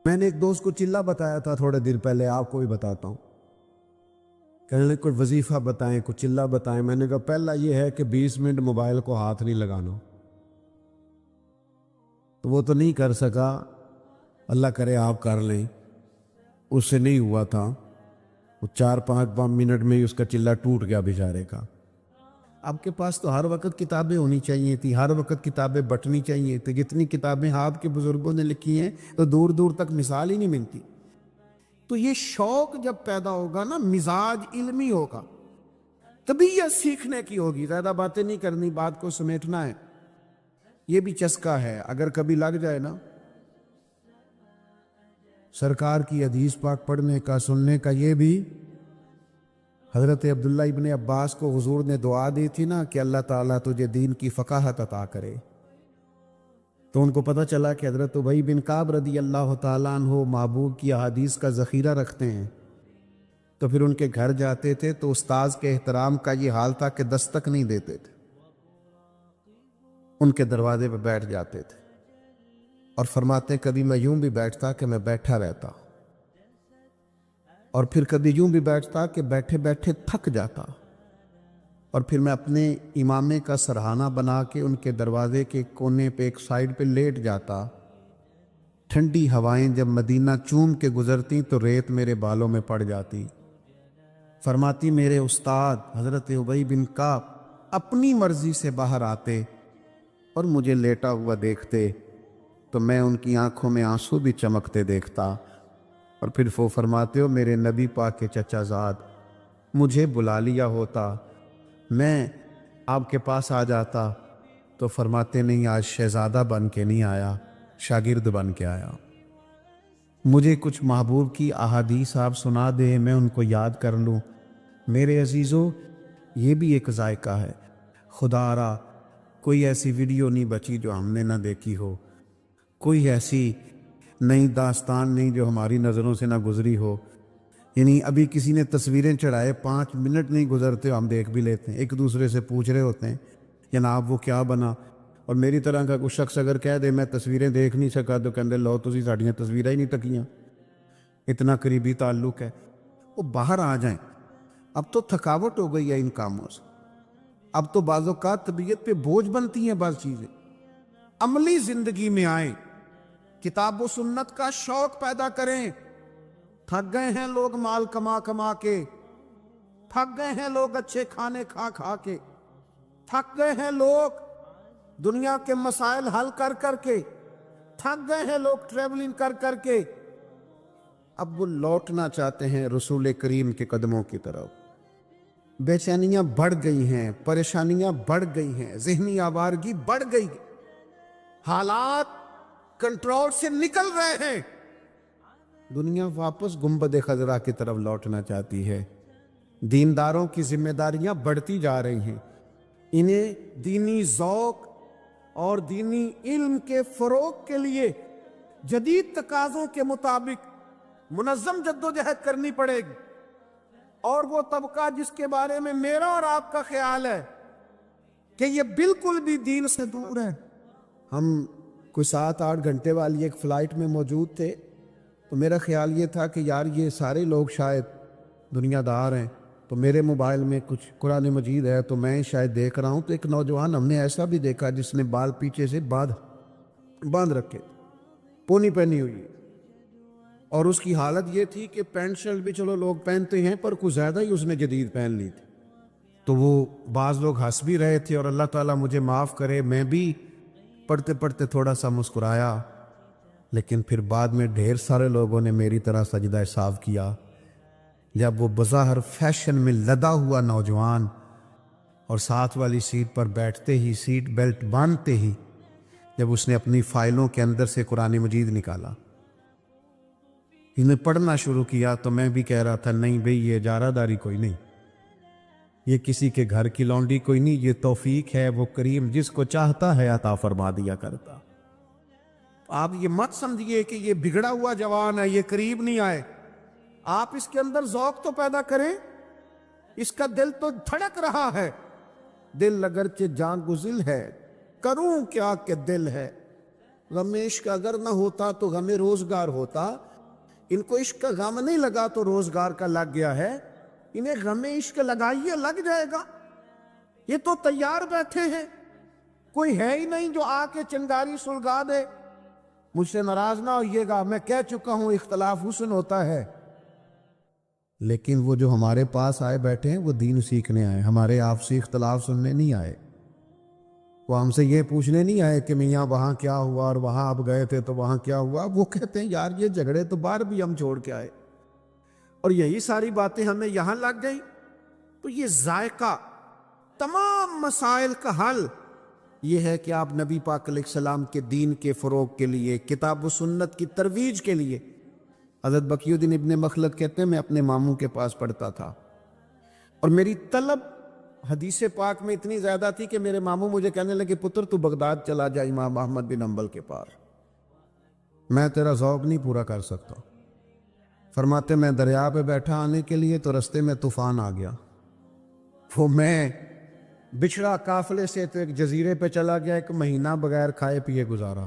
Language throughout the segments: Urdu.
میں نے ایک دوست کو چلہ بتایا تھا تھوڑے دیر پہلے، آپ کو بھی بتاتا ہوں۔ کہنے لگے کوئی وظیفہ بتائیں، کوئی چلہ بتائیں۔ میں نے کہا پہلا یہ ہے کہ 20 منٹ موبائل کو ہاتھ نہیں لگانا۔ تو وہ تو نہیں کر سکا، اللہ کرے آپ کر لیں، اس سے نہیں ہوا تھا۔ وہ 4-5 منٹ میں ہی اس کا چلہ ٹوٹ گیا بیچارے کا۔ آپ کے پاس تو ہر وقت کتابیں ہونی چاہیے تھی، ہر وقت کتابیں بٹنی چاہیے تھی۔ جتنی کتابیں آپ کے بزرگوں نے لکھی ہیں تو دور دور تک مثال ہی نہیں ملتی۔ تو یہ شوق جب پیدا ہوگا نا، مزاج علمی ہوگا، طبیعت سیکھنے کی ہوگی۔ زیادہ باتیں نہیں کرنی، بات کو سمیٹنا ہے۔ یہ بھی چسکا ہے، اگر کبھی لگ جائے نا سرکار کی حدیث پاک پڑھنے کا، سننے کا، یہ بھی حضرت عبداللہ ابن عباس کو حضور نے دعا دی تھی نا کہ اللہ تعالیٰ تجھے دین کی فقاہت عطا کرے، تو ان کو پتہ چلا کہ حضرت ابی بن کعب رضی اللہ تعالیٰ عنہ محبوب کی احادیث کا ذخیرہ رکھتے ہیں، تو پھر ان کے گھر جاتے تھے تو استاذ کے احترام کا یہ حال تھا کہ دستک نہیں دیتے تھے، ان کے دروازے پہ بیٹھ جاتے تھے، اور فرماتے کبھی میں یوں بھی بیٹھتا کہ میں بیٹھا رہتا، اور پھر کبھی یوں بھی بیٹھتا کہ بیٹھے بیٹھے تھک جاتا، اور پھر میں اپنے امامے کا سرہانہ بنا کے ان کے دروازے کے کونے پہ ایک سائیڈ پہ لیٹ جاتا۔ ٹھنڈی ہوائیں جب مدینہ چوم کے گزرتی تو ریت میرے بالوں میں پڑ جاتی۔ فرماتی میرے استاد حضرت ابی بن کعب اپنی مرضی سے باہر آتے اور مجھے لیٹا ہوا دیکھتے تو میں ان کی آنکھوں میں آنسو بھی چمکتے دیکھتا، اور پھر وہ فرماتے ہو میرے نبی پاک کے چچا زاد مجھے بلا لیا ہوتا، میں آپ کے پاس آ جاتا، تو فرماتے نہیں آج شہزادہ بن کے نہیں آیا، شاگرد بن کے آیا۔ مجھے کچھ محبوب کی احادیث آپ سنا دے، میں ان کو یاد کر لوں۔ میرے عزیزو یہ بھی ایک ذائقہ ہے۔ خدا را کوئی ایسی ویڈیو نہیں بچی جو ہم نے نہ دیکھی ہو، کوئی ایسی نئی داستان نہیں جو ہماری نظروں سے نہ گزری ہو۔ یعنی ابھی کسی نے تصویریں چڑھائے، 5 منٹ نہیں گزرتے ہم دیکھ بھی لیتے ہیں، ایک دوسرے سے پوچھ رہے ہوتے ہیں جناب وہ کیا بنا۔ اور میری طرح کا کوئی شخص اگر کہہ دے میں تصویریں دیکھ نہیں سکا تو کہندے لو تسی ساڈیاں تصویریں ہی نہیں تکیاں، اتنا قریبی تعلق ہے۔ وہ باہر آ جائیں، اب تو تھکاوٹ ہو گئی ہے ان کاموں سے، اب تو بعض اوقات طبیعت پہ بوجھ بنتی ہیں بعض چیزیں۔ عملی زندگی میں آئیں، کتاب و سنت کا شوق پیدا کریں۔ تھک گئے ہیں لوگ مال کما کما کے، تھک گئے ہیں لوگ اچھے کھانے کھا کھا کے، تھک گئے ہیں لوگ دنیا کے مسائل حل کر کر کے، تھک گئے ہیں لوگ ٹریولنگ کر کر کے۔ اب وہ لوٹنا چاہتے ہیں رسول کریم کے قدموں کی طرف۔ بے چینیاں بڑھ گئی ہیں، پریشانیاں بڑھ گئی ہیں، ذہنی آوارگی بڑھ گئی، حالات کنٹرول سے نکل رہے ہیں۔ دنیا واپس گنبد خضرا کی طرف لوٹنا چاہتی ہے۔ دینداروں کی ذمہ داریاں بڑھتی جا رہی ہیں، انہیں دینی ذوق اور دینی علم کے فروغ کے لیے جدید تقاضوں کے مطابق منظم جدوجہد کرنی پڑے گی۔ اور وہ طبقہ جس کے بارے میں میرا اور آپ کا خیال ہے کہ یہ بالکل بھی دین سے دور ہے، ہم کوئی 7-8 گھنٹے والی ایک فلائٹ میں موجود تھے، تو میرا خیال یہ تھا کہ یار یہ سارے لوگ شاید دنیا دار ہیں، تو میرے موبائل میں کچھ قرآن مجید ہے تو میں شاید دیکھ رہا ہوں، تو ایک نوجوان ہم نے ایسا بھی دیکھا جس نے بال پیچھے سے باندھ رکھے، پونی پہنی ہوئی، اور اس کی حالت یہ تھی کہ پینٹ شرٹ بھی چلو لوگ پہنتے ہیں پر کچھ زیادہ ہی اس نے جدید پہن لی تھی۔ تو وہ بعض لوگ ہنس بھی رہے تھے، اور اللہ تعالیٰ مجھے معاف کرے میں بھی پڑھتے پڑھتے تھوڑا سا مسکرایا، لیکن پھر بعد میں ڈھیر سارے لوگوں نے میری طرح سجدہ صاف کیا جب وہ بظاہر فیشن میں لدا ہوا نوجوان اور ساتھ والی سیٹ پر بیٹھتے ہی سیٹ بیلٹ باندھتے ہی جب اس نے اپنی فائلوں کے اندر سے قرآن مجید نکالا، انہیں پڑھنا شروع کیا، تو میں بھی کہہ رہا تھا نہیں بھئی یہ اجارہ داری کوئی نہیں، یہ کسی کے گھر کی لونڈی کوئی نہیں، یہ توفیق ہے، وہ کریم جس کو چاہتا ہے عطا فرما دیا کرتا۔ آپ یہ مت سمجھیے کہ یہ بگڑا ہوا جوان ہے، یہ قریب نہیں آئے، آپ اس کے اندر ذوق تو پیدا کریں، اس کا دل تو دھڑک رہا ہے، دل اگرچہ جاں گزل ہے، کروں کیا کہ دل ہے، غم عشق اگر نہ ہوتا تو غم روزگار ہوتا. ان کو عشق کا غم نہیں لگا تو روزگار کا لگ گیا ہے. انہیں غم عشق لگائیے لگ جائے گا. یہ تو تیار بیٹھے ہیں, کوئی ہے ہی نہیں جو آ کے چنگاری سلگا دے. مجھ سے ناراض نہ ہوئیے گا, میں کہہ چکا ہوں اختلاف حسن ہوتا ہے. لیکن وہ جو ہمارے پاس آئے بیٹھے ہیں وہ دین سیکھنے آئے, ہمارے آپسی اختلاف سننے نہیں آئے. وہ ہم سے یہ پوچھنے نہیں آئے کہ میاں وہاں کیا ہوا اور وہاں آپ گئے تھے تو وہاں کیا ہوا. وہ کہتے ہیں یار یہ جھگڑے تو باہر بھی ہم چھوڑ کے آئے, اور یہی ساری باتیں ہمیں یہاں لگ گئی. تو یہ ذائقہ تمام مسائل کا حل یہ ہے کہ آپ نبی پاک علیہ السلام کے دین کے فروغ کے لیے, کتاب و سنت کی ترویج کے لیے. حضرت بقی الدین ابن مخلد کہتے ہیں میں اپنے ماموں کے پاس پڑھتا تھا اور میری طلب حدیث پاک میں اتنی زیادہ تھی کہ میرے ماموں مجھے کہنے لگے پتر تو بغداد چلا جا امام احمد بن حنبل کے پاس, میں تیرا ذوق نہیں پورا کر سکتا. فرماتے میں دریا پہ بیٹھا آنے کے لیے تو رستے میں طوفان آ گیا. وہ میں بچھڑا قافلے سے تو ایک جزیرے پہ چلا گیا, ایک مہینہ بغیر کھائے پیے گزارا.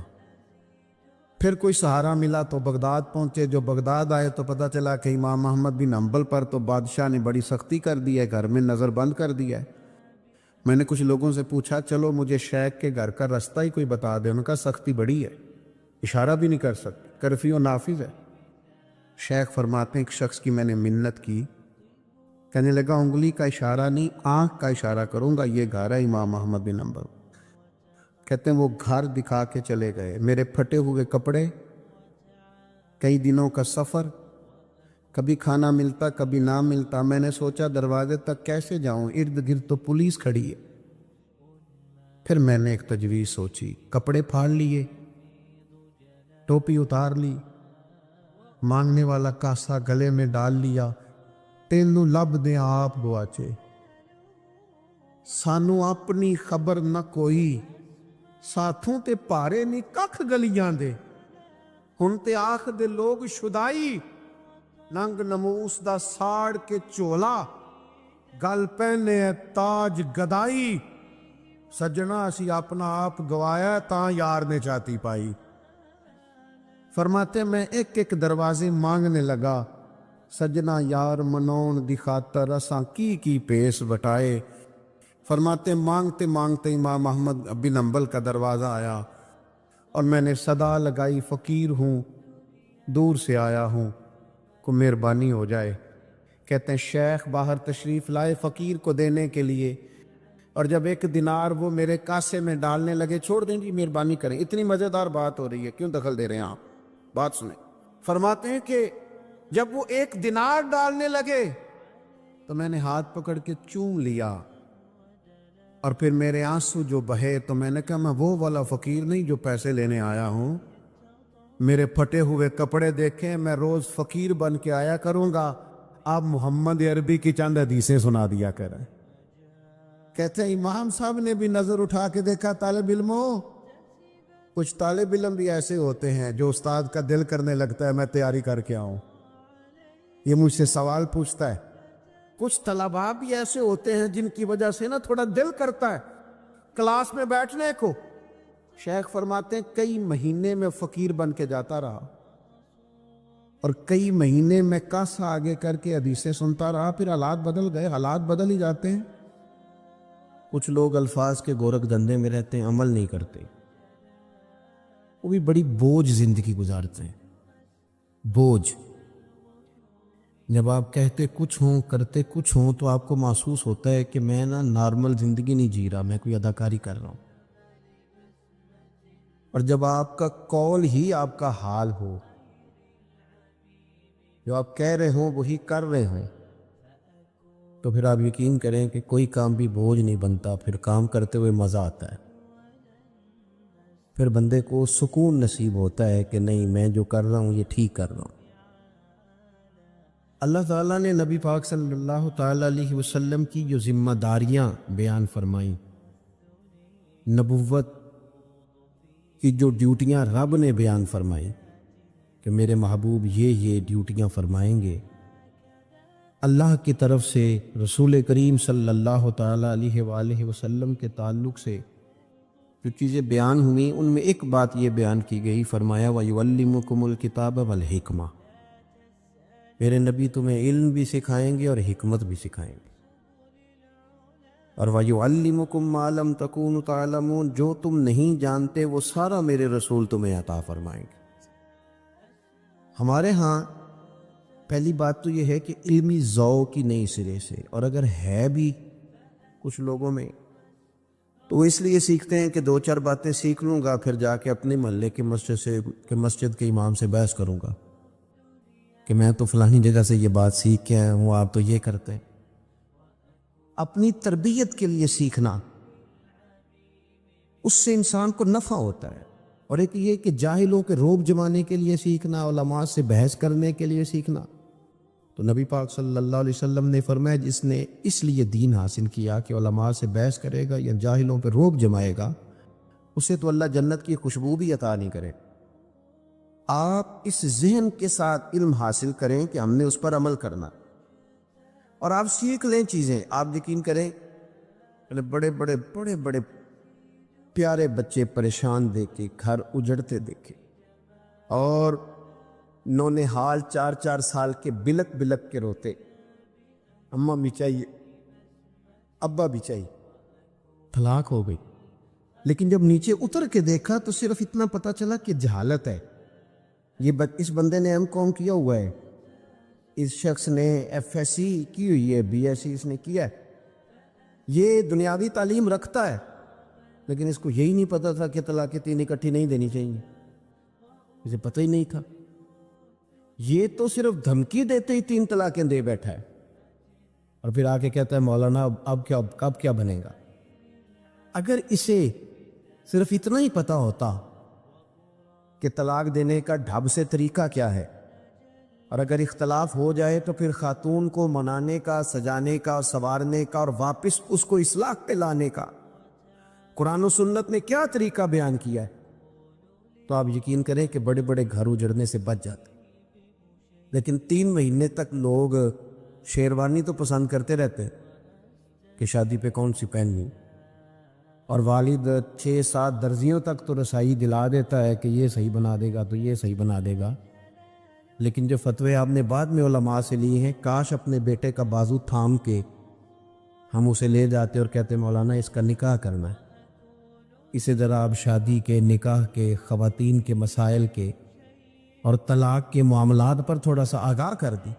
پھر کوئی سہارا ملا تو بغداد پہنچے. جو بغداد آئے تو پتہ چلا کہ امام احمد بن حنبل پر تو بادشاہ نے بڑی سختی کر دی ہے, گھر میں نظر بند کر دیا ہے. میں نے کچھ لوگوں سے پوچھا چلو مجھے شیخ کے گھر کا رستہ ہی کوئی بتا دے. ان کا سختی بڑی ہے, اشارہ بھی نہیں کر سکتے, کرفیو و نافذ ہے. شیخ فرماتے ہیں ایک شخص کی میں نے منت کی, کہنے لگا انگلی کا اشارہ نہیں آنکھ کا اشارہ کروں گا, یہ گھر ہے امام احمد بن حنبل. کہتے ہیں وہ گھر دکھا کے چلے گئے. میرے پھٹے ہوئے کپڑے, کئی دنوں کا سفر, کبھی کھانا ملتا کبھی نہ ملتا. میں نے سوچا دروازے تک کیسے جاؤں, ارد گرد تو پولیس کھڑی ہے. پھر میں نے ایک تجویز سوچی, کپڑے پھاڑ لیے, ٹوپی اتار لی, مانگنے والا کاسا گلے میں ڈال لیا. تینوں لب دے آپ گواچے, سانو اپنی خبر نہ کوئی, ساتھوں تے پارے نہیں ککھ گلیاں دے. ہن تے آخ دے لوگ شدائی, ننگ نموس دا ساڑ کے چولا, گل پہنے تاج گدائی. سجنا اسی اپنا آپ گوایا تاں یار نے چاتی پائی. فرماتے میں ایک ایک دروازے مانگنے لگا, سجنا یار منون دی خاطر اساں کی پیس بٹائے. فرماتے مانگتے مانگتے امام احمد بن حنبل کا دروازہ آیا اور میں نے صدا لگائی فقیر ہوں دور سے آیا ہوں, کو مہربانی ہو جائے. کہتے ہیں شیخ باہر تشریف لائے فقیر کو دینے کے لیے, اور جب 1 دینار وہ میرے کاسے میں ڈالنے لگے, چھوڑ دیں جی مہربانی کریں, اتنی مزیدار بات ہو رہی ہے کیوں دخل دے رہے ہیں آپ, بات سنیں. فرماتے ہیں کہ جب وہ 1 دینار ڈالنے لگے تو میں نے ہاتھ پکڑ کے چوم لیا, اور پھر میرے آنسو جو بہے تو میں نے کہا میں وہ والا فقیر نہیں جو پیسے لینے آیا ہوں. میرے پھٹے ہوئے کپڑے دیکھیں, میں روز فقیر بن کے آیا کروں گا, آپ محمد عربی کی چند حدیثیں سنا دیا کریں. کہتے ہیں امام صاحب نے بھی نظر اٹھا کے دیکھا, طالب علموں, کچھ طالب علم بھی ایسے ہوتے ہیں جو استاد کا دل کرنے لگتا ہے میں تیاری کر کے آؤں, یہ مجھ سے سوال پوچھتا ہے. کچھ طلباء بھی ایسے ہوتے ہیں جن کی وجہ سے نا تھوڑا دل کرتا ہے کلاس میں بیٹھنے کو. شیخ فرماتے ہیں کئی مہینے میں فقیر بن کے جاتا رہا, اور کئی مہینے میں کاسا آگے کر کے حدیثیں سنتا رہا. پھر حالات بدل گئے, حالات بدل ہی جاتے ہیں. کچھ لوگ الفاظ کے گورکھ دھندے میں رہتے ہیں, عمل نہیں کرتے, وہ بھی بڑی بوجھ زندگی گزارتے ہیں. بوجھ, جب آپ کہتے کچھ ہوں کرتے کچھ ہوں تو آپ کو محسوس ہوتا ہے کہ میں نا نارمل زندگی نہیں جی رہا, میں کوئی اداکاری کر رہا ہوں. اور جب آپ کا قول ہی آپ کا حال ہو, جو آپ کہہ رہے ہوں وہی کر رہے ہوں, تو پھر آپ یقین کریں کہ کوئی کام بھی بوجھ نہیں بنتا, پھر کام کرتے ہوئے مزہ آتا ہے. پھر بندے کو سکون نصیب ہوتا ہے کہ نہیں میں جو کر رہا ہوں یہ ٹھیک کر رہا ہوں. اللہ تعالیٰ نے نبی پاک صلی اللہ تعالیٰ علیہ وسلم کی جو ذمہ داریاں بیان فرمائیں, نبوت کی جو ڈیوٹیاں رب نے بیان فرمائیں کہ میرے محبوب یہ ڈیوٹیاں فرمائیں گے, اللہ کی طرف سے رسول کریم صلی اللہ تعالیٰ علیہ وآلہ وسلم کے تعلق سے جو چیزیں بیان ہوئیں ان میں ایک بات یہ بیان کی گئی، فرمایا وَيُعَلِّمُكُمُ الْكِتَابَ وَالْحِكْمَةَ، میرے نبی تمہیں علم بھی سکھائیں گے اور حکمت بھی سکھائیں گے، اور وَيُعَلِّمُكُم مَّا لَمْ تَكُونُوا تَعْلَمُونَ، جو تم نہیں جانتے وہ سارا میرے رسول تمہیں عطا فرمائیں گے۔ ہمارے ہاں پہلی بات تو یہ ہے کہ علمی ذوق ہی نہیں سرے سے، اور اگر ہے بھی کچھ لوگوں میں تو وہ اس لیے سیکھتے ہیں کہ دو چار باتیں سیکھ لوں گا، پھر جا کے اپنے محلے کی مسجد کے امام سے بحث کروں گا کہ میں تو فلانی جگہ سے یہ بات سیکھ کے آیا ہوں، آپ تو یہ کرتے ہیں۔ اپنی تربیت کے لیے سیکھنا، اس سے انسان کو نفع ہوتا ہے، اور ایک یہ کہ جاہلوں کے روب جمانے کے لیے سیکھنا، علماء سے بحث کرنے کے لیے سیکھنا، تو نبی پاک صلی اللہ علیہ وسلم نے فرمایا جس نے اس لیے دین حاصل کیا کہ علماء سے بحث کرے گا یا جاہلوں پہ روب جمائے گا، اسے تو اللہ جنت کی خوشبو بھی عطا نہیں کرے۔ آپ اس ذہن کے ساتھ علم حاصل کریں کہ ہم نے اس پر عمل کرنا، اور آپ سیکھ لیں چیزیں۔ آپ یقین کریں بڑے بڑے پیارے بچے پریشان دیکھے، گھر اجڑتے دیکھے، اور نونہال 4 سال کے بلک بلک کے روتے، اماں بھی چاہیے ابا بھی چاہیے، طلاق ہو گئی۔ لیکن جب نیچے اتر کے دیکھا تو صرف اتنا پتا چلا کہ جہالت ہے، اس بندے نے M.Com کیا ہوا ہے، اس شخص نے FSc کی ہوئی ہے، BSc اس نے کیا ہے، یہ دنیاوی تعلیم رکھتا ہے، لیکن اس کو یہی نہیں پتا تھا کہ طلاقیں 3 اکٹھی نہیں دینی چاہیے، اسے پتہ ہی نہیں تھا۔ یہ تو صرف دھمکی دیتے ہی 3 طلاقیں دے بیٹھا ہے، اور پھر آ کے کہتا ہے مولانا اب کیا بنے گا۔ اگر اسے صرف اتنا ہی پتا ہوتا کہ طلاق دینے کا ڈھب سے طریقہ کیا ہے، اور اگر اختلاف ہو جائے تو پھر خاتون کو منانے کا، سجانے کا، سنوارنے کا، اور واپس اس کو اصلاح پہ لانے کا قرآن و سنت نے کیا طریقہ بیان کیا ہے، تو آپ یقین کریں کہ بڑے بڑے گھر اجڑنے سے بچ جاتے۔ لیکن 3 مہینے تک لوگ شیروانی تو پسند کرتے رہتے ہیں کہ شادی پہ کون سی پہننی، اور والد 6-7 درزیوں تک تو رسائی دلا دیتا ہے کہ یہ صحیح بنا دے گا تو یہ صحیح بنا دے گا، لیکن جو فتوے آپ نے بعد میں علماء سے لیے ہیں، کاش اپنے بیٹے کا بازو تھام کے ہم اسے لے جاتے اور کہتے مولانا اس کا نکاح کرنا ہے، اسے ذرا آپ شادی کے، نکاح کے، خواتین کے مسائل کے اور طلاق کے معاملات پر تھوڑا سا آگاہ کر دی،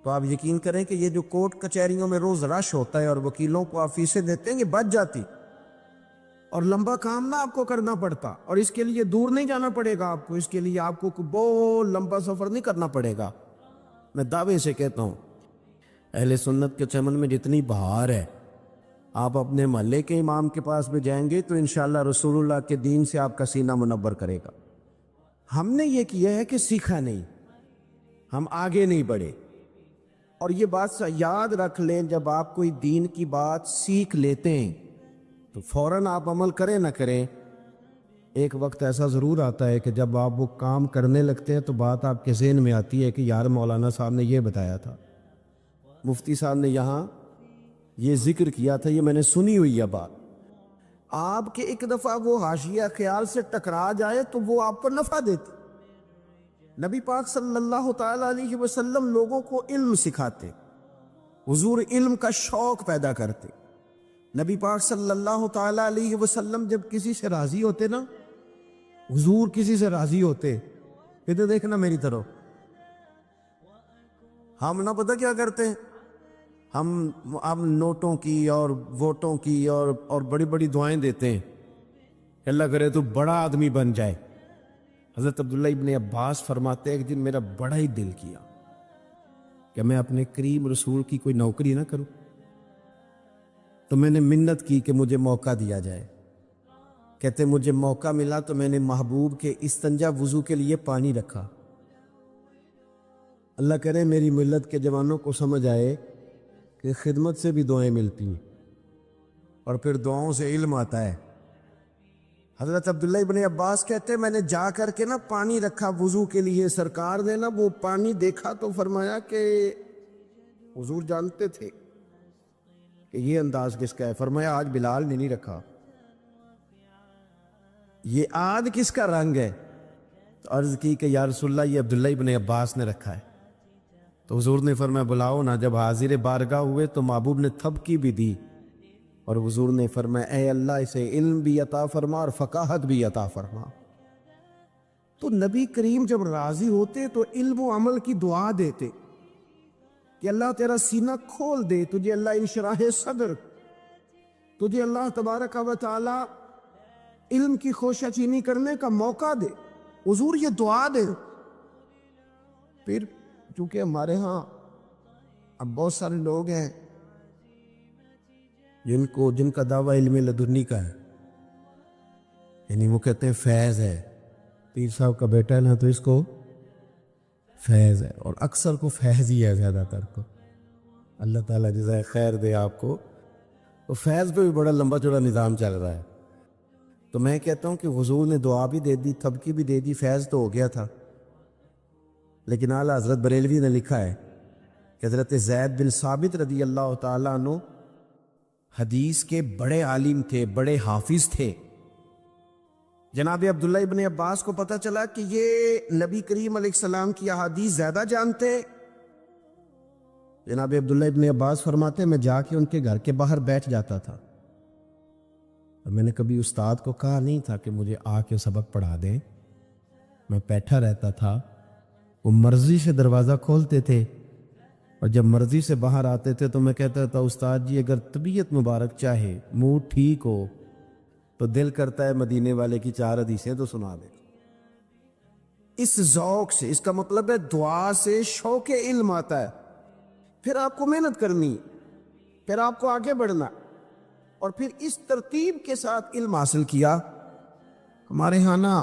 تو آپ یقین کریں کہ یہ جو کورٹ کچہریوں میں روز رش ہوتا ہے اور وکیلوں کو آپ فیسیں دیتے ہیں، یہ بچ جاتی، اور لمبا کام نہ آپ کو کرنا پڑتا، اور اس کے لیے دور نہیں جانا پڑے گا آپ کو، اس کے لیے آپ کو بہت لمبا سفر نہیں کرنا پڑے گا۔ میں دعوے سے کہتا ہوں اہل سنت کے چمن میں جتنی بہار ہے، آپ اپنے محلے کے امام کے پاس بھی جائیں گے تو انشاءاللہ رسول اللہ کے دین سے آپ کا سینہ منور کرے گا۔ ہم نے یہ کیا ہے کہ سیکھا نہیں، ہم آگے نہیں بڑھے، اور یہ بات یاد رکھ لیں، جب آپ کوئی دین کی بات سیکھ لیتے ہیں تو فوراً آپ عمل کریں نہ کریں، ایک وقت ایسا ضرور آتا ہے کہ جب آپ وہ کام کرنے لگتے ہیں تو بات آپ کے ذہن میں آتی ہے کہ یار مولانا صاحب نے یہ بتایا تھا، مفتی صاحب نے یہاں یہ ذکر کیا تھا، یہ میں نے سنی ہوئی ہے بات۔ آپ کے ایک دفعہ وہ حاشیہ خیال سے ٹکرا جائے تو وہ آپ کو نفع دیتی۔ نبی پاک صلی اللہ تعالی علیہ وسلم لوگوں کو علم سکھاتے، حضور علم کا شوق پیدا کرتے۔ نبی پاک صلی اللہ تعالی علیہ وسلم جب کسی سے راضی ہوتے نا، حضور کسی سے راضی ہوتے، ادھر دیکھنا میری طرف، ہم نہ پتہ کیا کرتے ہیں، ہم نوٹوں کی اور ووٹوں کی اور بڑی بڑی دعائیں دیتے ہیں، اللہ کرے تو بڑا آدمی بن جائے۔ حضرت عبداللہ ابن عباس فرماتے ہیں ایک دن میرا بڑا ہی دل کیا کہ میں اپنے کریم رسول کی کوئی نوکری نہ کروں، تو میں نے منت کی کہ مجھے موقع دیا جائے۔ کہتے مجھے موقع ملا تو میں نے محبوب کے استنجا وضو کے لیے پانی رکھا۔ اللہ کرے میری ملت کے جوانوں کو سمجھ آئے کہ خدمت سے بھی دعائیں ملتی ہیں، اور پھر دعاؤں سے علم آتا ہے۔ حضرت عبداللہ ابن عباس کہتے ہیں میں نے جا کر کے نا پانی رکھا وضو کے لیے، سرکار نے نا وہ پانی دیکھا تو فرمایا کہ حضور جانتے تھے کہ یہ انداز کس کا ہے، فرمایا آج بلال نے نہیں رکھا، یہ آد کس کا رنگ ہے؟ تو عرض کی کہ یا رسول اللہ یہ عبداللہ ابن عباس نے رکھا ہے۔ تو حضور نے فرمایا بلاؤ نا۔ جب حاضر بارگاہ ہوئے تو محبوب نے تھپکی بھی دی اور حضور نے فرمایا اے اللہ اسے علم بھی عطا فرما اور فقاہت بھی عطا فرما۔ تو نبی کریم جب راضی ہوتے تو علم و عمل کی دعا دیتے کہ اللہ تیرا سینہ کھول دے، تجھے اللہ انشراح صدر، تجھے اللہ تبارک و تعالی علم کی خوشہ چینی کرنے کا موقع دے۔ حضور یہ دعا دے۔ پھر چونکہ ہمارے ہاں اب بہت سارے لوگ ہیں جن کا دعویٰ علم لدنی کا ہے، یعنی وہ کہتے ہیں فیض ہے، پیر صاحب کا بیٹا ہے نا تو اس کو فیض ہے، اور اکثر کو فیض ہی ہے، زیادہ تر کو اللہ تعالیٰ جزائے خیر دے آپ کو۔ تو فیض پہ بھی بڑا لمبا چوڑا نظام چل رہا ہے۔ تو میں کہتا ہوں کہ حضور نے دعا بھی دے دی، تھپکی بھی دے دی، فیض تو ہو گیا تھا۔ لیکن اعلیٰ حضرت بریلوی نے لکھا ہے کہ حضرت زید بن ثابت رضی اللہ تعالیٰ عنہ حدیث کے بڑے عالم تھے، بڑے حافظ تھے۔ جناب عبداللہ ابن عباس کو پتہ چلا کہ یہ نبی کریم علیہ السلام کی احادیث زیادہ جانتے۔ جناب عبداللہ ابن عباس فرماتے میں جا کے ان کے گھر کے باہر بیٹھ جاتا تھا، اور میں نے کبھی استاد کو کہا نہیں تھا کہ مجھے آ کے سبق پڑھا دیں، میں بیٹھا رہتا تھا، وہ مرضی سے دروازہ کھولتے تھے، اور جب مرضی سے باہر آتے تھے تو میں کہتا تھا استاد جی اگر طبیعت مبارک چاہے، موڈ ٹھیک ہو تو دل کرتا ہے مدینے والے کی 4 حدیثیں تو سنا دے۔ اس ذوق سے، اس کا مطلب ہے دعا سے شوق علم آتا ہے۔ پھر آپ کو محنت کرنی، پھر آپ کو آگے بڑھنا، اور پھر اس ترتیب کے ساتھ علم حاصل کیا۔ ہمارے ہاں نا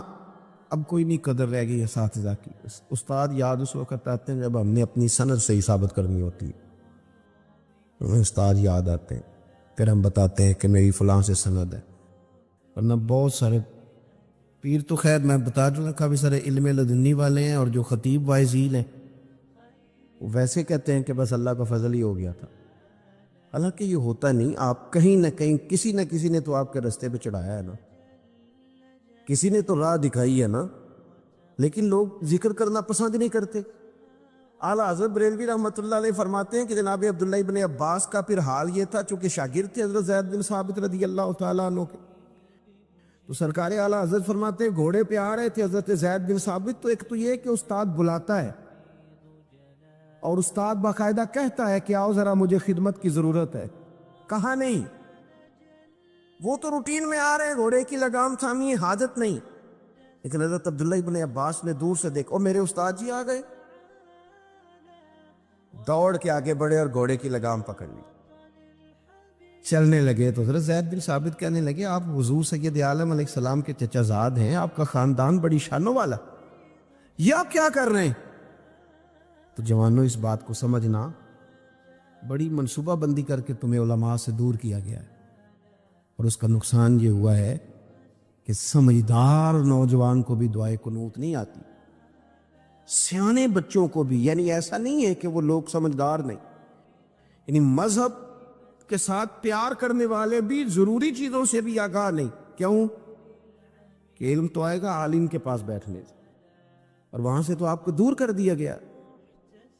اب کوئی نہیں قدر رہ گئی اساتذہ کی۔ استاد یاد اس وقت آتے ہیں جب ہم نے اپنی سند صحیح ثابت کرنی ہوتی ہے، ہمیں استاد یاد آتے ہیں، پھر ہم بتاتے ہیں کہ میری فلاں سے سند ہے۔ ورنہ بہت سارے پیر تو خیر میں بتا چکا کافی سارے علم لدنی والے ہیں، اور جو خطیب واعظین ہیں وہ ویسے کہتے ہیں کہ بس اللہ کا فضل ہی ہو گیا تھا۔ حالانکہ یہ ہوتا نہیں، آپ کہیں نہ کہیں کسی نہ کسی نے تو آپ کے رستے پہ چڑھایا ہے نا، کسی نے تو راہ دکھائی ہے نا، لیکن لوگ ذکر کرنا پسند نہیں کرتے۔ اعلیٰ حضرت بریلوی رحمۃ اللہ علیہ فرماتے ہیں کہ جناب عبداللہ ابن عباس کا پھر حال یہ تھا، چونکہ شاگرد تھے حضرت زید بن ثابت رضی اللہ تعالیٰ عنہ کے، تو سرکار اعلیٰ حضرت فرماتے ہیں گھوڑے پہ آ رہے تھے حضرت زید بن ثابت، تو ایک تو یہ کہ استاد بلاتا ہے اور استاد باقاعدہ کہتا ہے کہ آؤ ذرا مجھے خدمت کی ضرورت ہے، کہا نہیں، وہ تو روٹین میں آ رہے ہیں، گھوڑے کی لگام تھامی ہے، حاجت نہیں۔ لیکن حضرت عبداللہ ابن عباس نے دور سے دیکھا، میرے استاد جی آ گئے، دوڑ کے آگے بڑھے اور گھوڑے کی لگام پکڑ لی، چلنے لگے۔ تو حضرت زید بن ثابت کہنے لگے آپ حضور سید عالم علیہ السلام کے چچا زاد ہیں، آپ کا خاندان بڑی شانوں والا، یہ آپ کیا کر رہے ہیں؟ تو جوانوں اس بات کو سمجھنا، بڑی منصوبہ بندی کر کے تمہیں علماء سے دور کیا گیا ہے، اور اس کا نقصان یہ ہوا ہے کہ سمجھدار نوجوان کو بھی دعائے قنوت نہیں آتی، سیانے بچوں کو بھی، یعنی ایسا نہیں ہے کہ وہ لوگ سمجھدار نہیں، یعنی مذہب کے ساتھ پیار کرنے والے بھی ضروری چیزوں سے بھی آگاہ نہیں۔ کیوں؟ کہ علم تو آئے گا عالم کے پاس بیٹھنے سے، اور وہاں سے تو آپ کو دور کر دیا گیا،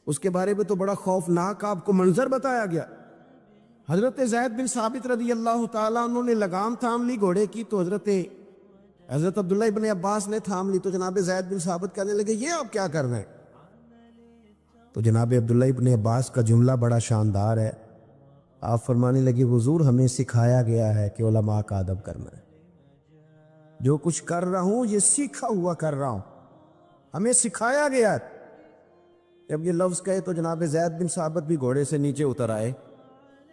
اس کے بارے میں تو بڑا خوفناک آپ کو منظر بتایا گیا۔ حضرت زید بن ثابت رضی اللہ تعالیٰ عنہ نے لگام تھام لی گھوڑے کی، تو حضرت عبداللہ ابن عباس نے تھام لی، تو جناب زید بن ثابت کہنے لگے یہ آپ کیا کر رہے ہیں؟ تو جناب عبداللہ ابن عباس کا جملہ بڑا شاندار ہے، آپ فرمانے لگے حضور ہمیں سکھایا گیا ہے کہ علماء کا ادب کرنا ہے، جو کچھ کر رہا ہوں یہ سیکھا ہوا کر رہا ہوں، ہمیں سکھایا گیا ہے۔ جب یہ لفظ کہے تو جناب زید بن ثابت بھی گھوڑے سے نیچے اتر آئے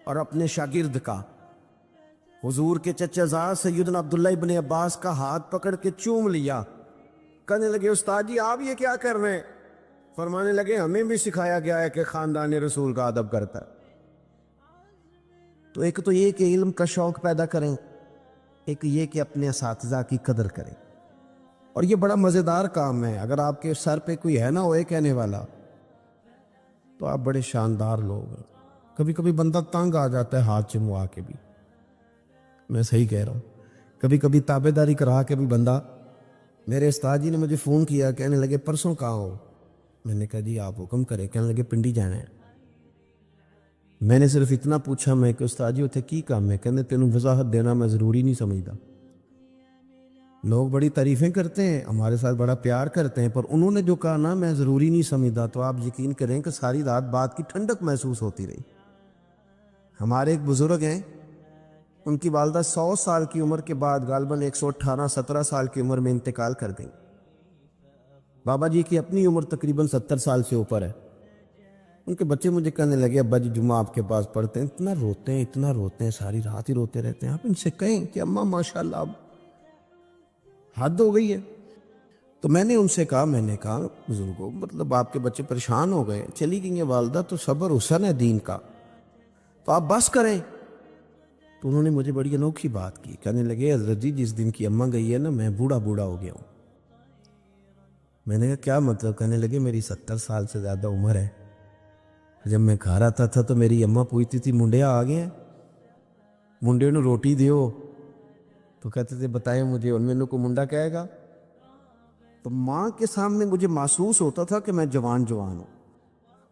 اور اپنے شاگرد کا، حضور کے چچا زاد سیدنا عبداللہ ابن عباس کا ہاتھ پکڑ کے چوم لیا، کہنے لگے استاد جی آپ یہ کیا کر رہے ہیں؟ فرمانے لگے ہمیں بھی سکھایا گیا ہے کہ خاندان رسول کا ادب کرتا ہے۔ تو ایک تو یہ کہ علم کا شوق پیدا کریں، ایک یہ کہ اپنے اساتذہ کی قدر کریں، اور یہ بڑا مزیدار کام ہے۔ اگر آپ کے سر پہ کوئی ہے نا ہوئے کہنے والا تو آپ بڑے شاندار لوگ ہیں۔ کبھی کبھی بندہ تنگ آ جاتا ہے ہاتھ چموا کے بھی، میں صحیح کہہ رہا ہوں، کبھی کبھی تابے داری کرا کے بھی بندہ، میرے استاد جی نے مجھے فون کیا، کہنے لگے پرسوں کہاں ہو؟ میں نے کہا جی آپ حکم کریں۔ کہنے لگے پنڈی جانا ہے۔ میں نے صرف اتنا پوچھا میں کہ استاد جی اتنے کی کام ہے؟ کہنے تینوں وضاحت دینا میں ضروری نہیں سمجھتا۔ لوگ بڑی تعریفیں کرتے ہیں، ہمارے ساتھ بڑا پیار کرتے ہیں، پر انہوں نے جو کہا نا میں ضروری نہیں سمجھتا، تو آپ یقین کریں کہ ساری رات بات کی ٹھنڈک محسوس ہوتی رہی۔ ہمارے ایک بزرگ ہیں، ان کی والدہ 100 سال کی عمر کے بعد غالباً 118-17 سال کی عمر میں انتقال کر گئی۔ بابا جی کی اپنی عمر تقریباً 70 سال سے اوپر ہے۔ ان کے بچے مجھے کہنے لگے ابا جی جمعہ آپ کے پاس پڑھتے ہیں، اتنا روتے ہیں، ساری رات ہی روتے رہتے ہیں، آپ ان سے کہیں کہ اماں ماشاءاللہ اب حد ہو گئی ہے۔ تو میں نے ان سے کہا، میں نے کہا بزرگوں مطلب آپ کے بچے پریشان ہو گئے، چلی گئی ہیں والدہ، تو صبر حسن ہے دین کا، تو آپ بس کریں۔ تو انہوں نے مجھے بڑی انوکھی بات کی، کہنے لگے حضرت جی جس دن کی اماں گئی ہے نا میں بوڑھا ہو گیا ہوں۔ میں نے کہا کیا مطلب؟ کہنے لگے میری 70 سال سے زیادہ عمر ہے، جب میں کھا رہا تھا تو میری اماں پوچھتی تھی منڈیا آ گئے ہیں، منڈے نو روٹی دیو، تو کہتے تھے بتائیں مجھے ان میں کو منڈا کہے گا؟ تو ماں کے سامنے مجھے محسوس ہوتا تھا کہ میں جوان ہوں۔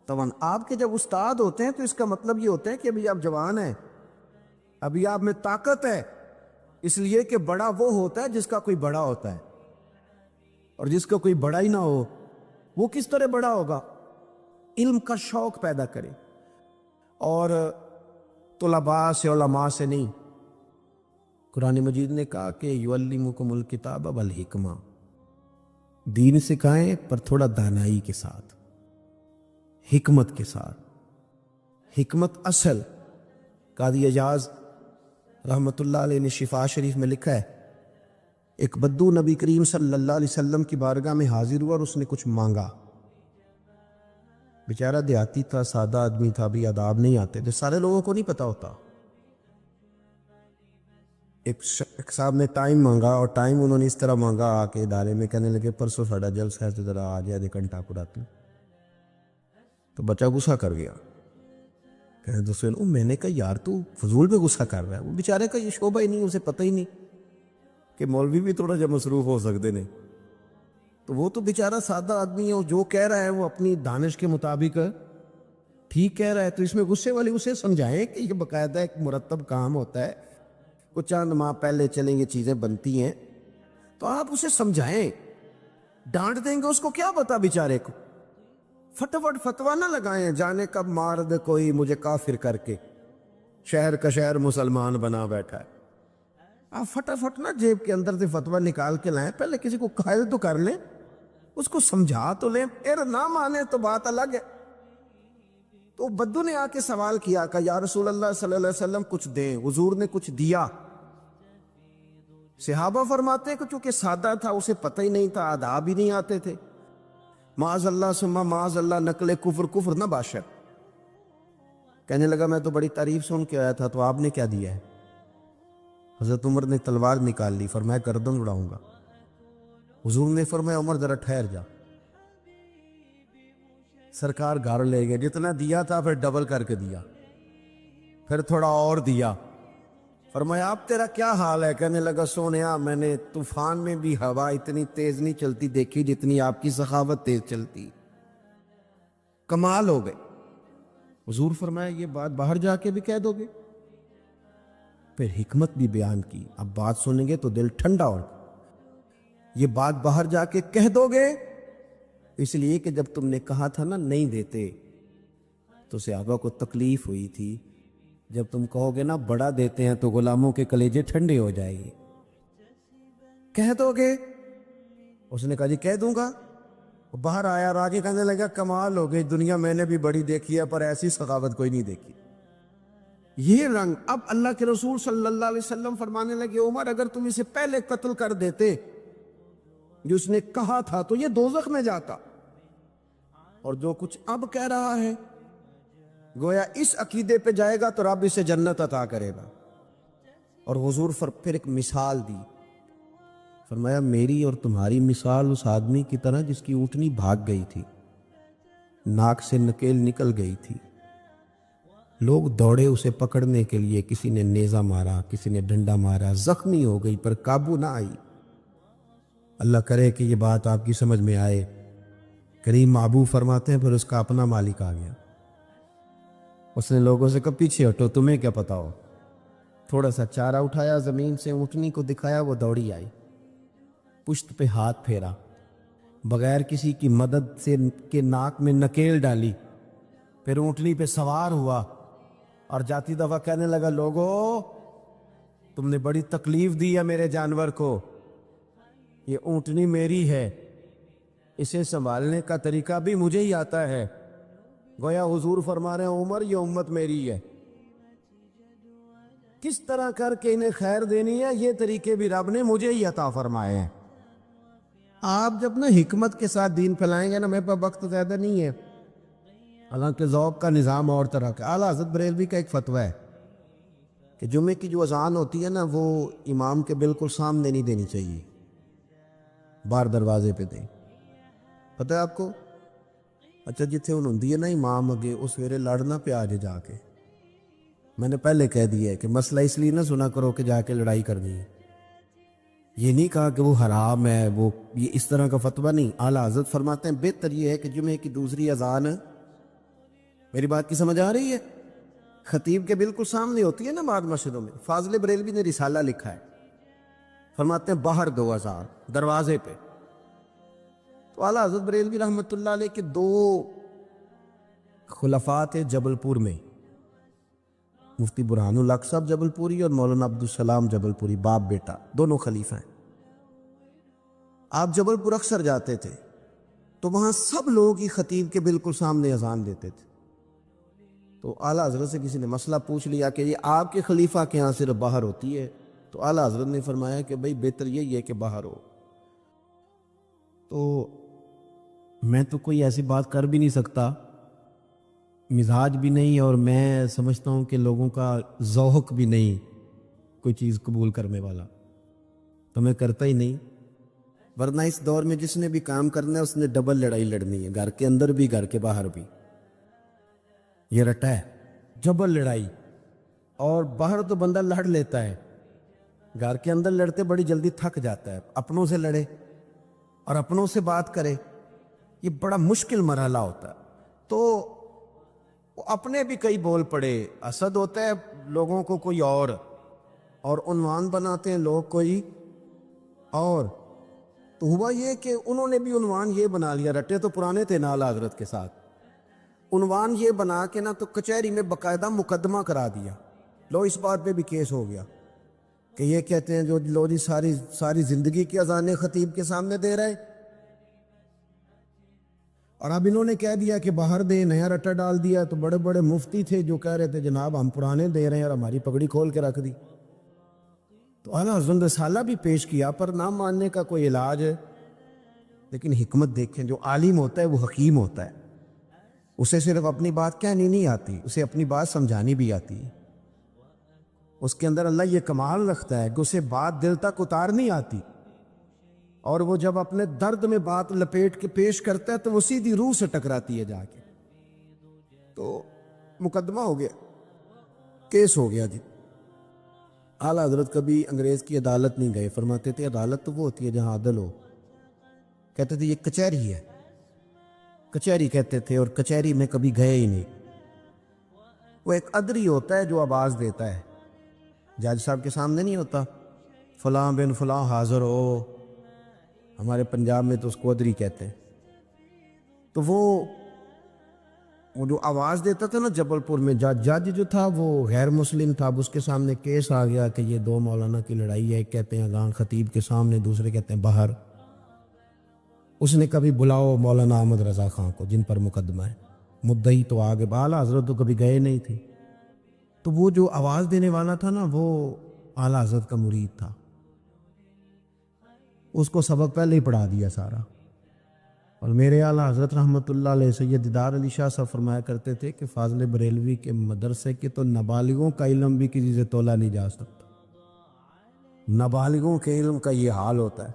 طبعاً آپ کے جب استاد ہوتے ہیں تو اس کا مطلب یہ ہوتا ہے کہ ابھی آپ جوان ہیں، ابھی آپ میں طاقت ہے، اس لیے کہ بڑا وہ ہوتا ہے جس کا کوئی بڑا ہوتا ہے، اور جس کا کوئی بڑا ہی نہ ہو وہ کس طرح بڑا ہوگا؟ علم کا شوق پیدا کرے، اور طلباء سے علماء سے نہیں۔ قرآن مجید نے کہا کہ یعلمکم الکتاب والحکمہ، دین سکھائیں پر تھوڑا دانائی کے ساتھ، حکمت کے ساتھ۔ حکمت اصل، قاضی اعجاز رحمۃ اللہ علیہ نے شفا شریف میں لکھا ہے، ایک بدو نبی کریم صلی اللہ علیہ وسلم کی بارگاہ میں حاضر ہوا اور اس نے کچھ مانگا۔ بیچارہ دیہاتی تھا، سادہ آدمی تھا، بھی آداب نہیں آتے تھے، سارے لوگوں کو نہیں پتا ہوتا۔ ایک صاحب نے ٹائم مانگا، اور ٹائم انہوں نے اس طرح مانگا آ کے ادارے میں، کہنے لگے پرسوں ساڑھا جلسہ ہے تو ذرا آ جائے، آدھے گھنٹہ پراتی۔ تو بچہ غصہ کر گیا، کہنے دوسرے نے میں نے کہا یار تو فضول میں غصہ کر رہا ہے، وہ بیچارے کا یہ شعبہ ہی نہیں، اسے پتہ ہی نہیں کہ مولوی بھی تھوڑا جا مصروف ہو سکتے نے، تو وہ تو بیچارہ سادہ آدمی ہے، جو کہہ رہا ہے وہ اپنی دانش کے مطابق ٹھیک کہہ رہا ہے، تو اس میں غصے والی اسے سمجھائیں کہ یہ باقاعدہ ایک مرتب کام ہوتا ہے، کچھ چند ماہ پہلے چلیں گے چیزیں بنتی ہیں، تو آپ اسے سمجھائیں، ڈانٹ دیں گے اس کو کیا پتا بیچارے کو، فٹافٹ فتویٰ نہ لگائیں، جانے کب مار دے کوئی مجھے کافر کر کے، شہر کا شہر مسلمان بنا بیٹھا ہے۔ آپ فٹافٹ نہ جیب کے اندر سے فتویٰ نکال کے لائیں، پہلے کسی کو قائل تو کر لیں، اس کو سمجھا تو لیں، پھر نہ مانے تو بات الگ ہے۔ تو بدو نے آ کے سوال کیا کہ یا رسول اللہ صلی اللہ علیہ وسلم کچھ دیں، حضور نے کچھ دیا۔ صحابہ فرماتے ہیں کہ چونکہ سادہ تھا، اسے پتہ ہی نہیں تھا، آداب ہی نہیں آتے تھے، معاذ اللہ ثم معاذ اللہ نقل کفر نہ باشد۔ کہنے لگا میں تو بڑی تعریف سن کے آیا تھا، تو آپ نے کیا دیا ہے؟ حضرت عمر نے تلوار نکال لی، فرمایا گردن اڑاؤں گا۔ حضور نے فرمایا عمر ذرا ٹھہر جا۔ سرکار گھر لے گئے، جتنا دیا تھا پھر ڈبل کر کے دیا، پھر تھوڑا اور دیا۔ فرمایا اب تیرا کیا حال ہے؟ کہنے لگا سونیا میں نے طوفان میں بھی ہوا اتنی تیز نہیں چلتی دیکھی جتنی آپ کی سخاوت تیز چلتی، کمال ہو گئے۔ حضور فرمایا یہ بات باہر جا کے بھی کہہ دو گے؟ پھر حکمت بھی بیان کی، اب بات سنیں گے تو دل ٹھنڈا ہو، یہ بات باہر جا کے کہہ دو گے؟ اس لیے کہ جب تم نے کہا تھا نا نہیں دیتے تو صحابہ کو تکلیف ہوئی تھی، جب تم کہو گے نا بڑا دیتے ہیں تو غلاموں کے کلیجے ٹھنڈے ہو جائیں گے، کہہ دو گے؟ اس نے کہا جی کہہ دوں گا۔ باہر آیا، راجی کہنے لگا کمال ہو گئی، دنیا میں نے بھی بڑی دیکھی ہے پر ایسی سخاوت کوئی نہیں دیکھی۔ یہ رنگ اب اللہ کے رسول صلی اللہ علیہ وسلم فرمانے لگے عمر اگر تم اسے پہلے قتل کر دیتے جو اس نے کہا تھا تو یہ دوزخ میں جاتا، اور جو کچھ اب کہہ رہا ہے گویا اس عقیدے پہ جائے گا تو رب اسے جنت عطا کرے گا۔ اور حضور پھر ایک مثال دی، فرمایا میری اور تمہاری مثال اس آدمی کی طرح جس کی اونٹنی بھاگ گئی تھی، ناک سے نکیل نکل گئی تھی، لوگ دوڑے اسے پکڑنے کے لیے، کسی نے نیزہ مارا، کسی نے ڈنڈا مارا، زخمی ہو گئی پر قابو نہ آئی۔ اللہ کرے کہ یہ بات آپ کی سمجھ میں آئے۔ کریم محبوب فرماتے ہیں پھر اس کا اپنا مالک آ گیا۔ اس نے لوگوں سے کہا پیچھے ہٹو، تمہیں کیا پتا ہو۔ تھوڑا سا چارہ اٹھایا زمین سے، اونٹنی کو دکھایا، وہ دوڑی آئی، پشت پہ ہاتھ پھیرا، بغیر کسی کی مدد سے کے ناک میں نکیل ڈالی، پھر اونٹنی پہ سوار ہوا اور جاتی دفعہ کہنے لگا لوگو تم نے بڑی تکلیف دی ہے میرے جانور کو، یہ اونٹنی میری ہے، اسے سنبھالنے کا طریقہ بھی مجھے ہی آتا ہے۔ گویا حضور فرما رہے ہیں عمر یہ امت میری ہے، کس طرح کر کے انہیں خیر دینی ہے یہ طریقے بھی رب نے مجھے ہی عطا فرمائے ہیں۔ آپ جب نا حکمت کے ساتھ دین پھیلائیں گے نا، میرے پاس وقت زیادہ نہیں ہے، حالانکہ ذوق کا نظام اور طرح کا۔ اعلیٰ حضرت بریلوی کا ایک فتویٰ ہے کہ جمعے کی جو اذان ہوتی ہے نا وہ امام کے بالکل سامنے نہیں دینی چاہیے، باہر دروازے پہ دیں۔ پتہ ہے آپ کو؟ اچھا جتھے ان ہوندی ہے نا امام اگے، اس ویلے لڑنا پہ آجے جا کے، میں نے پہلے کہہ دیا ہے کہ مسئلہ اس لیے نہ سنا کرو کہ جا کے لڑائی کرنی ہے، یہ نہیں کہا کہ وہ حرام ہے، وہ یہ اس طرح کا فتویٰ نہیں۔ اعلیٰ حضرت فرماتے ہیں بہتر یہ ہے کہ جمعے کی دوسری اذان، میری بات کی سمجھ آ رہی ہے، خطیب کے بالکل سامنے ہوتی ہے نا بعض مسجدوں میں۔ فاضل بریلوی نے رسالہ لکھا ہے، فرماتے ہیں باہر دو اذان دروازے پہ۔ تو اعلیٰ حضرت بریلوی رحمۃ اللہ علیہ کے دو خلفاء تھے جبل پور میں، مفتی برہان الحق صاحب جبل پوری اور مولانا عبدالسلام جبل پوری، باپ بیٹا دونوں خلیفہ ہیں۔ آپ جبل پور اکثر جاتے تھے تو وہاں سب لوگ ہی خطیب کے بالکل سامنے اذان دیتے تھے۔ تو اعلیٰ حضرت سے کسی نے مسئلہ پوچھ لیا کہ یہ آپ کے خلیفہ کے یہاں صرف باہر ہوتی ہے، تو اعلیٰ حضرت نے فرمایا کہ بھئی بہتر یہی ہے کہ باہر ہو۔ تو میں تو کوئی ایسی بات کر بھی نہیں سکتا، مزاج بھی نہیں، اور میں سمجھتا ہوں کہ لوگوں کا ذوق بھی نہیں کوئی چیز قبول کرنے والا، تو میں کرتا ہی نہیں۔ ورنہ اس دور میں جس نے بھی کام کرنا ہے اس نے ڈبل لڑائی لڑنی ہے، گھر کے اندر بھی گھر کے باہر بھی، یہ رٹا ہے ڈبل لڑائی۔ اور باہر تو بندہ لڑ لیتا ہے، گھر کے اندر لڑتے بڑی جلدی تھک جاتا ہے، اپنوں سے لڑے اور اپنوں سے بات کرے، یہ بڑا مشکل مرحلہ ہوتا ہے۔ تو اپنے بھی کئی بول پڑے، حسد ہوتا ہے لوگوں کو کوئی اور عنوان بناتے ہیں لوگ کوئی اور۔ تو ہوا یہ کہ انہوں نے بھی عنوان یہ بنا لیا، رٹے تو پرانے تھے نا اعلیٰ حضرت کے ساتھ، عنوان یہ بنا کے نا تو کچہری میں باقاعدہ مقدمہ کرا دیا، لو اس بات پہ بھی کیس ہو گیا کہ یہ کہتے ہیں جو لو جی ساری زندگی کی اذانیں خطیب کے سامنے دے رہے، اور اب انہوں نے کہہ دیا کہ باہر دے، نیا رٹا ڈال دیا۔ تو بڑے بڑے مفتی تھے جو کہہ رہے تھے جناب ہم پرانے دے رہے ہیں، اور ہماری پگڑی کھول کے رکھ دی۔ تو اعلیٰ حضرت رسالہ بھی پیش کیا، پر نہ ماننے کا کوئی علاج ہے۔ لیکن حکمت دیکھیں، جو عالم ہوتا ہے وہ حکیم ہوتا ہے، اسے صرف اپنی بات کہنی نہیں آتی، اسے اپنی بات سمجھانی بھی آتی ہے۔ اس کے اندر اللہ یہ کمال رکھتا ہے کہ اسے بات دل تک اتار نہیں آتی، اور وہ جب اپنے درد میں بات لپیٹ کے پیش کرتا ہے تو وہ سیدھی روح سے ٹکراتی ہے جا کے۔ تو مقدمہ ہو گیا، کیس ہو گیا جی۔ اعلیٰ حضرت کبھی انگریز کی عدالت نہیں گئے، فرماتے تھے عدالت تو وہ ہوتی ہے جہاں عدل ہو، کہتے تھے یہ کچہری ہے، کچہری کہتے تھے، اور کچہری میں کبھی گئے ہی نہیں۔ وہ ایک ادری ہوتا ہے جو آواز دیتا ہے، جج صاحب کے سامنے نہیں ہوتا، فلاں بن فلاں حاضر ہو، ہمارے پنجاب میں تو اس کو ادری کہتے ہیں۔ تو وہ جو آواز دیتا تھا نا جبل پور میں، جج جو تھا وہ غیر مسلم تھا، اب اس کے سامنے کیس آ گیا کہ یہ دو مولانا کی لڑائی ہے، ایک کہتے ہیں اذان خطیب کے سامنے، دوسرے کہتے ہیں باہر۔ اس نے کبھی بلاؤ مولانا احمد رضا خان کو جن پر مقدمہ ہے، مدعی تو آگے، اعلیٰ حضرت تو کبھی گئے نہیں تھے۔ تو وہ جو آواز دینے والا تھا نا وہ اعلیٰ حضرت کا مرید تھا، اس کو سبق پہلے ہی پڑھا دیا سارا۔ اور میرے اعلیٰ حضرت رحمۃ اللہ علیہ سید دیدار علی شاہ صاحب فرمایا کرتے تھے کہ فاضل بریلوی کے مدرسے کے تو نابالغوں کا علم بھی کسی سے تولا نہیں جا سکتا، نابالغوں کے علم کا یہ حال ہوتا ہے۔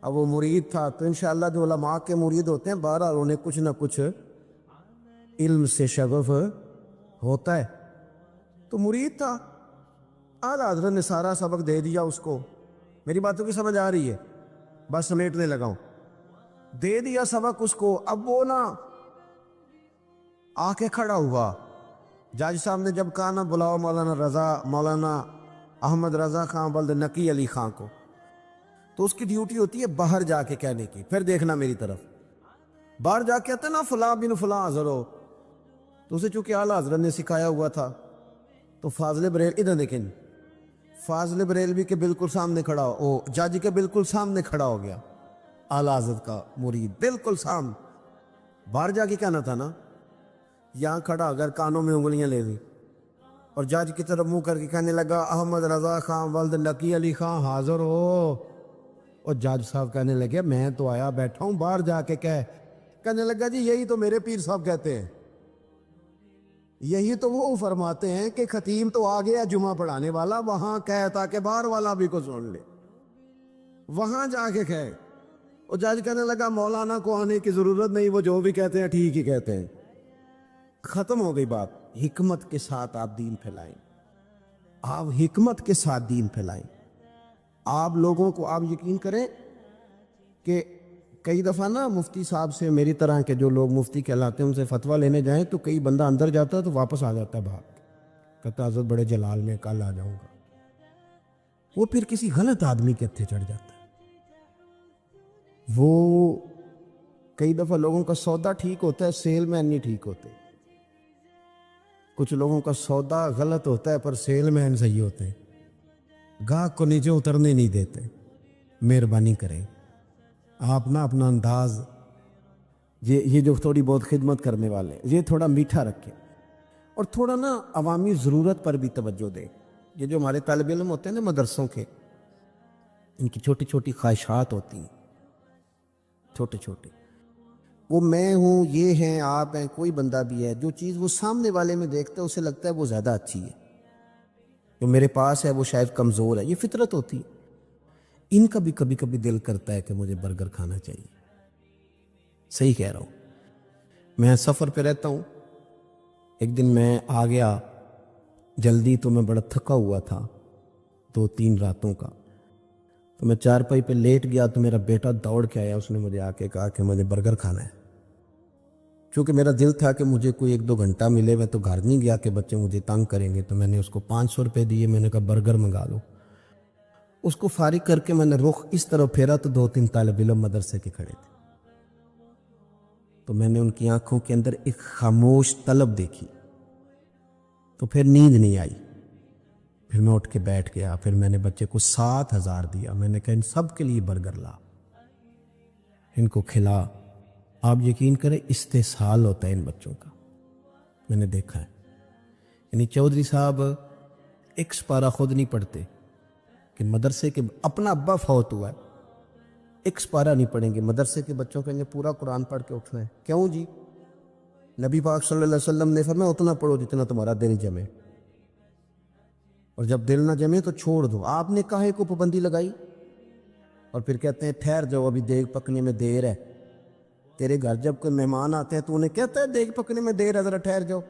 اب وہ مرید تھا، تو انشاءاللہ جو علماء کے مرید ہوتے ہیں بہرحال انہیں کچھ نہ کچھ علم سے شغف ہوتا ہے۔ تو مرید تھا. اعلیٰ حضرت نے سارا سبق دے دیا اس کو. میری باتوں کی سمجھ آ رہی ہے؟ بس سمیٹنے لگا ہوں. دے دیا سبق اس کو. اب وہ نا آ کے کھڑا ہوا. جج صاحب نے جب کہا نا بلاؤ مولانا احمد رضا خان بلد نقی علی خان کو, تو اس کی ڈیوٹی ہوتی ہے باہر جا کے کہنے کی. پھر دیکھنا میری طرف, باہر جا کے کہتے نا فلاں بن فلاں حاضر ہو. تو اسے چونکہ اعلیٰ حضرت نے سکھایا ہوا تھا, تو فاضل بریل ادھر دیکھیں, فاضل بریلوی کے بالکل سامنے کھڑا ہو, جج کے بالکل سامنے کھڑا ہو گیا اعلیٰ حضرت کا مرید, بالکل سامنے. باہر جا کے کہنا تھا نا, یہاں کھڑا اگر کانوں میں انگلیاں لے دی اور جج کی طرف منہ کر کے کہنے لگا احمد رضا خان ولد نقی علی خان حاضر ہو. اور جج صاحب کہنے لگے میں تو آیا بیٹھا ہوں, باہر جا کے کہنے لگا جی یہی تو میرے پیر صاحب کہتے ہیں, یہی تو وہ فرماتے ہیں کہ خطیب تو آ گیا جمعہ پڑھانے والا, وہاں کہے تاکہ باہر والا بھی کو سن لے, وہاں جا کے کہے. اور جج کہنے لگا مولانا کو آنے کی ضرورت نہیں, وہ جو بھی کہتے ہیں ٹھیک ہی کہتے ہیں. ختم ہو گئی بات. حکمت کے ساتھ آپ دین پھیلائیں, آپ حکمت کے ساتھ دین پھیلائیں. آپ لوگوں کو, آپ یقین کریں کہ کئی دفعہ نا مفتی صاحب سے, میری طرح کے جو لوگ مفتی کہلاتے ہیں ان سے فتویٰ لینے جائیں تو کئی بندہ اندر جاتا ہے تو واپس آ جاتا ہے باہر, کہتا حضرت بڑے جلال میں کل آ جاؤں گا. وہ پھر کسی غلط آدمی کے ہتھے چڑھ جاتا ہے. وہ کئی دفعہ لوگوں کا سودا ٹھیک ہوتا ہے, سیل مین نہیں ٹھیک ہوتے. کچھ لوگوں کا سودا غلط ہوتا ہے پر سیل مین صحیح ہوتے ہیں, گاہک کو نیچے اترنے نہیں دیتے. مہربانی کریں آپ نا اپنا انداز, یہ جو تھوڑی بہت خدمت کرنے والے یہ تھوڑا میٹھا رکھیں, اور تھوڑا نا عوامی ضرورت پر بھی توجہ دیں. یہ جو ہمارے طالب علم ہوتے ہیں نا مدرسوں کے, ان کی چھوٹی چھوٹی خواہشات ہوتی ہیں, چھوٹے چھوٹے, وہ میں ہوں, یہ ہیں, آپ ہیں, کوئی بندہ بھی ہے, جو چیز وہ سامنے والے میں دیکھتا ہے اسے لگتا ہے وہ زیادہ اچھی ہے, جو میرے پاس ہے وہ شاید کمزور ہے. یہ فطرت ہوتی ہے. ان کا بھی کبھی کبھی دل کرتا ہے کہ مجھے برگر کھانا چاہیے. صحیح کہہ رہا ہوں. میں سفر پہ رہتا ہوں. ایک دن میں آ گیا جلدی, تو میں بڑا تھکا ہوا تھا 2-3 راتوں کا, تو میں چارپائی پہ لیٹ گیا. تو میرا بیٹا دوڑ کے آیا, اس نے مجھے آ کے کہا کہ مجھے برگر کھانا ہے. چونکہ میرا دل تھا کہ مجھے کوئی 1-2 گھنٹہ ملے, میں تو گھر نہیں گیا کہ بچے مجھے تنگ کریں گے, تو میں نے اس کو 500 روپے دیے. میں نے کہا برگر منگا لو. اس کو فارغ کر کے میں نے رخ اس طرف پھیرا تو 2-3 طالب علم مدرسے کے کھڑے تھے. تو میں نے ان کی آنکھوں کے اندر ایک خاموش طلب دیکھی. تو پھر نیند نہیں آئی. پھر میں اٹھ کے بیٹھ گیا. پھر میں نے بچے کو 7,000 دیا. میں نے کہا ان سب کے لیے برگر لا, ان کو کھلا. آپ یقین کریں استحصال ہوتا ہے ان بچوں کا, میں نے دیکھا ہے. یعنی چودھری صاحب ایک سپارہ خود نہیں پڑھتے کہ مدرسے کے, اپنا ابا فوت ہوا ہے, ایک سپارہ نہیں پڑھیں گے, مدرسے کے بچوں کہیں گے پورا قرآن پڑھ کے اٹھنا ہے. کیوں جی؟ نبی پاک صلی اللہ علیہ وسلم نے فرمایا اتنا پڑھو جتنا تمہارا دل جمے, اور جب دل نہ جمے تو چھوڑ دو. آپ نے کاہے کو پابندی لگائی؟ اور پھر کہتے ہیں ٹھہر جاؤ ابھی دیگ پکنے میں دیر ہے. تیرے گھر جب کوئی مہمان آتے ہیں تو انہیں کہتا ہے دیگ پکنے میں دیر ہے, ذرا ٹھہر جاؤ.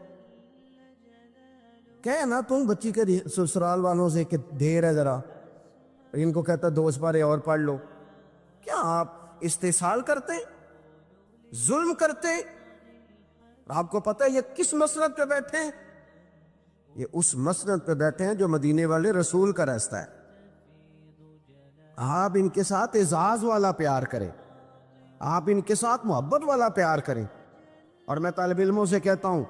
کہے نا تم بچی کے سسرال والوں سے کہ دیر ہے ذرا, ان کو کہتا 2 سپارے اور پڑھ لو. کیا آپ استحصال کرتے, ظلم کرتے؟ آپ کو پتہ ہے یہ کس مسند پہ بیٹھے ہیں؟ یہ اس مسند پہ بیٹھے ہیں جو مدینے والے رسول کا راستہ ہے. آپ ان کے ساتھ اعزاز والا پیار کریں, آپ ان کے ساتھ محبت والا پیار کریں. اور میں طالب علموں سے کہتا ہوں,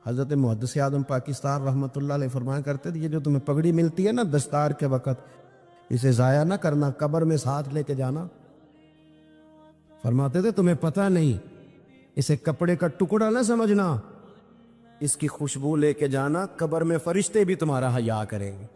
حضرت محدث اعظم پاکستان رحمۃ اللہ علیہ فرمایا کرتے تھے, یہ جو تمہیں پگڑی ملتی ہے نا دستار کے وقت, اسے ضائع نہ کرنا, قبر میں ساتھ لے کے جانا. فرماتے تھے تمہیں پتہ نہیں, اسے کپڑے کا ٹکڑا نہ سمجھنا, اس کی خوشبو لے کے جانا, قبر میں فرشتے بھی تمہارا حیا کریں گے.